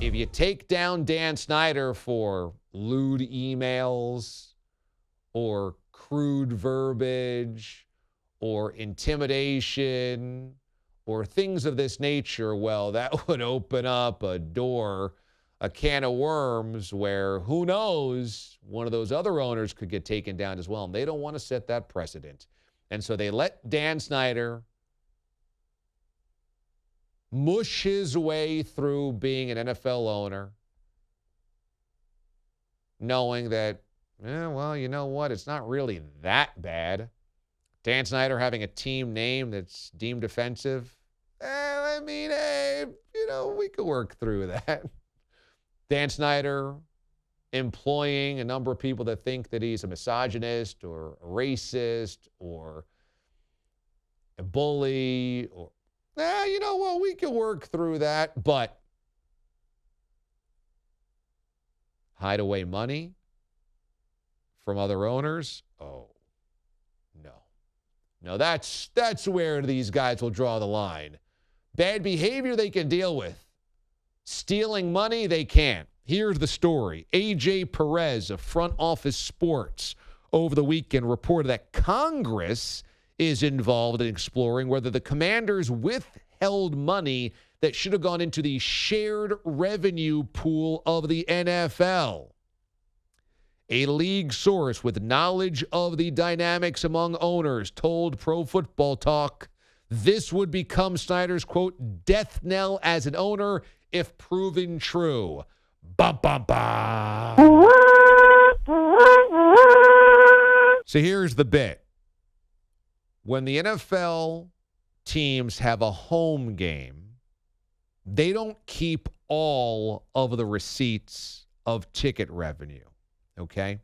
if you take down Dan Snyder for lewd emails or crude verbiage or intimidation or things of this nature, well, that would open up a door, a can of worms where, who knows, one of those other owners could get taken down as well. And they don't want to set that precedent. And so they let Dan Snyder mush his way through being an NFL owner, knowing that, well, you know what? It's not really that bad. Dan Snyder having a team name that's deemed offensive, we could work through that. Dan Snyder employing a number of people that think that he's a misogynist or a racist or a bully or, we can work through that. But hide away money from other owners? Oh, no. No, that's where these guys will draw the line. Bad behavior they can deal with. Stealing money, they can't. Here's the story. AJ Perez of Front Office Sports over the weekend reported that Congress is involved in exploring whether the Commanders withheld money that should have gone into the shared revenue pool of the NFL. A league source with knowledge of the dynamics among owners told Pro Football Talk this would become Snyder's, quote, death knell as an owner if proven true. Bum, bum, bum. So here's the bit. When the NFL teams have a home game, they don't keep all of the receipts of ticket revenue, okay?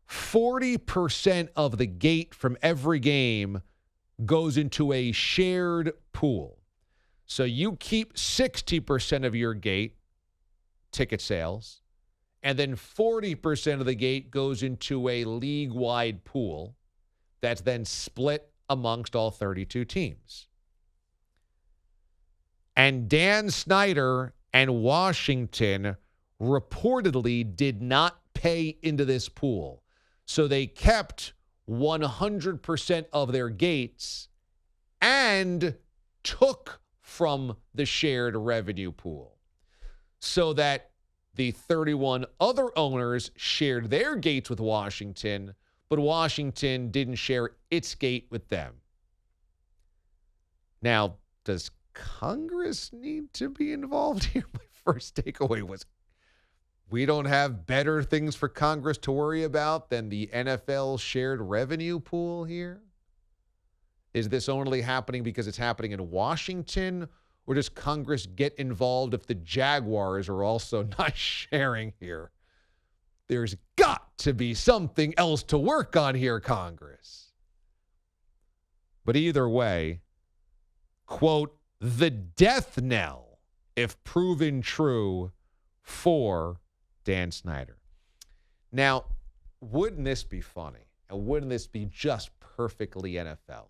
40% of the gate from every game goes into a shared pool. So you keep 60% of your gate, ticket sales, and then 40% of the gate goes into a league-wide pool that's then split amongst all 32 teams. And Dan Snyder and Washington reportedly did not pay into this pool. So they kept 100% of their gates and took from the shared revenue pool so that the 31 other owners shared their gates with Washington, but Washington didn't share its gate with them. Now, does Congress need to be involved here? My first takeaway was we don't have better things for Congress to worry about than the NFL shared revenue pool here? Is this only happening because it's happening in Washington? Or does Congress get involved if the Jaguars are also not sharing here? There's got to be something else to work on here, Congress. But either way, quote, the death knell, if proven true, for Dan Snyder. Now, wouldn't this be funny? And wouldn't this be just perfectly NFL?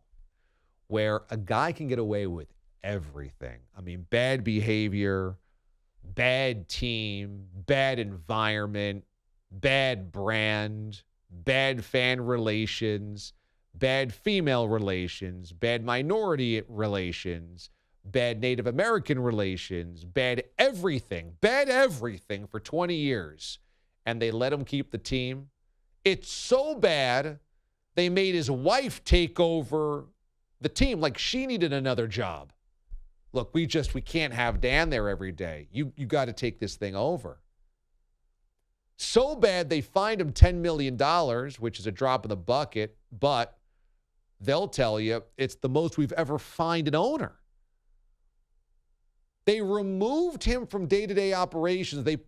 Where a guy can get away with everything. I mean, bad behavior, bad team, bad environment, bad brand, bad fan relations, bad female relations, bad minority relations, bad Native American relations, bad everything for 20 years. And they let him keep the team. It's so bad, they made his wife take over the team like she needed another job. Look, we can't have Dan there every day. You got to take this thing over. So bad they fined him $10 million, which is a drop in the bucket, but they'll tell you it's the most we've ever fined an owner. They removed him from day-to-day operations. They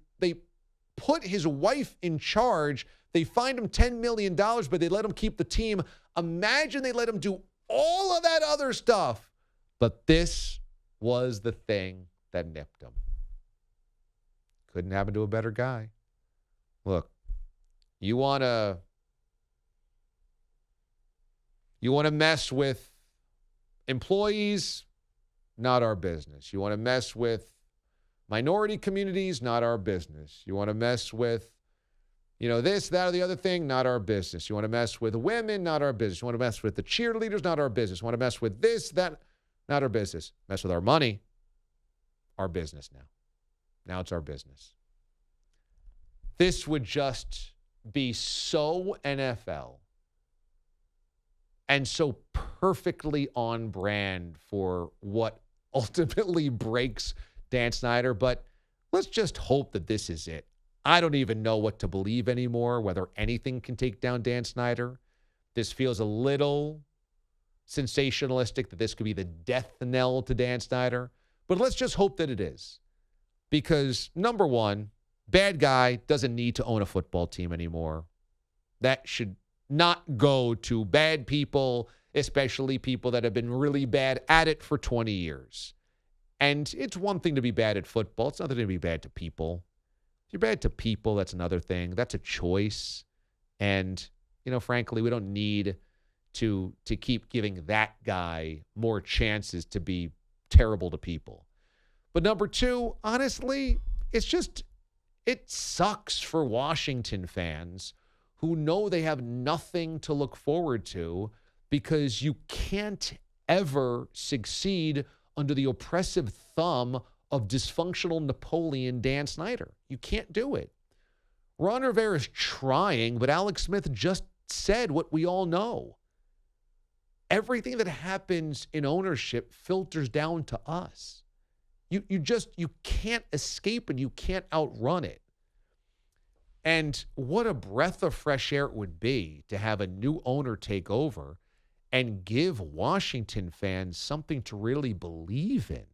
put his wife in charge. They fined him $10 million, but they let him keep the team. Imagine they let him do all of that other stuff. But this was the thing that nipped him. Couldn't happen to a better guy. Look, you want to mess with employees? Not our business. You want to mess with minority communities, not our business. You want to mess with, this, that, or the other thing, not our business. You want to mess with women, not our business. You want to mess with the cheerleaders, not our business. You want to mess with this, that, not our business. Mess with our money, our business now. Now it's our business. This would just be so NFL and so perfectly on brand for what ultimately breaks Dan Snyder. But let's just hope that this is it. I don't even know what to believe anymore, whether anything can take down Dan Snyder. This feels a little sensationalistic that this could be the death knell to Dan Snyder. But let's just hope that it is. Because, number one, bad guy doesn't need to own a football team anymore. That should not go to bad people, especially people that have been really bad at it for 20 years. And it's one thing to be bad at football. It's another thing to be bad to people. If you're bad to people, that's another thing. That's a choice. And, frankly, we don't need to keep giving that guy more chances to be terrible to people. But number two, honestly, it sucks for Washington fans who know they have nothing to look forward to because you can't ever succeed under the oppressive thumb of dysfunctional Napoleon Dan Snyder. You can't do it. Ron Rivera's trying, but Alex Smith just said what we all know. Everything that happens in ownership filters down to us. You can't escape and you can't outrun it. And what a breath of fresh air it would be to have a new owner take over and give Washington fans something to really believe in.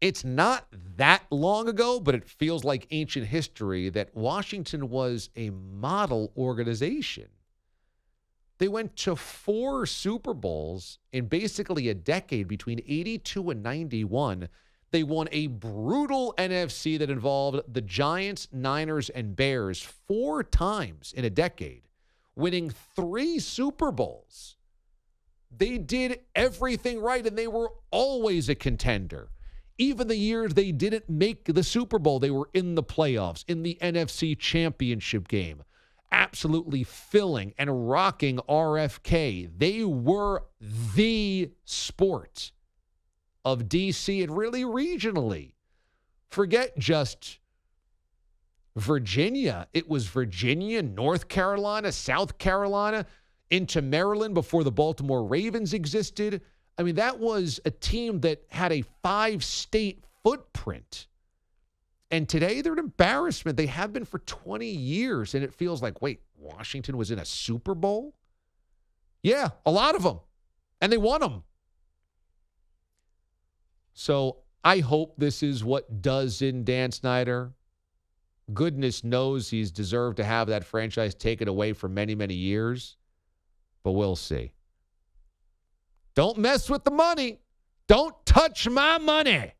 It's not that long ago, but it feels like ancient history that Washington was a model organization. They went to 4 Super Bowls in basically a decade between 82 and 91. They won a brutal NFC that involved the Giants, Niners, and Bears 4 times in a decade, winning 3 Super Bowls. They did everything right, and they were always a contender. Even the years they didn't make the Super Bowl, they were in the playoffs, in the NFC Championship game, absolutely filling and rocking RFK. They were the sport of D.C. and really regionally. Forget just Virginia. It was Virginia, North Carolina, South Carolina, into Maryland before the Baltimore Ravens existed. I mean, that was a team that had a 5-state footprint. And today they're an embarrassment. They have been for 20 years. And it feels like, wait, Washington was in a Super Bowl? Yeah, a lot of them. And they won them. So I hope this is what does in Dan Snyder. Goodness knows he's deserved to have that franchise taken away for many, many years. But we'll see. Don't mess with the money. Don't touch my money.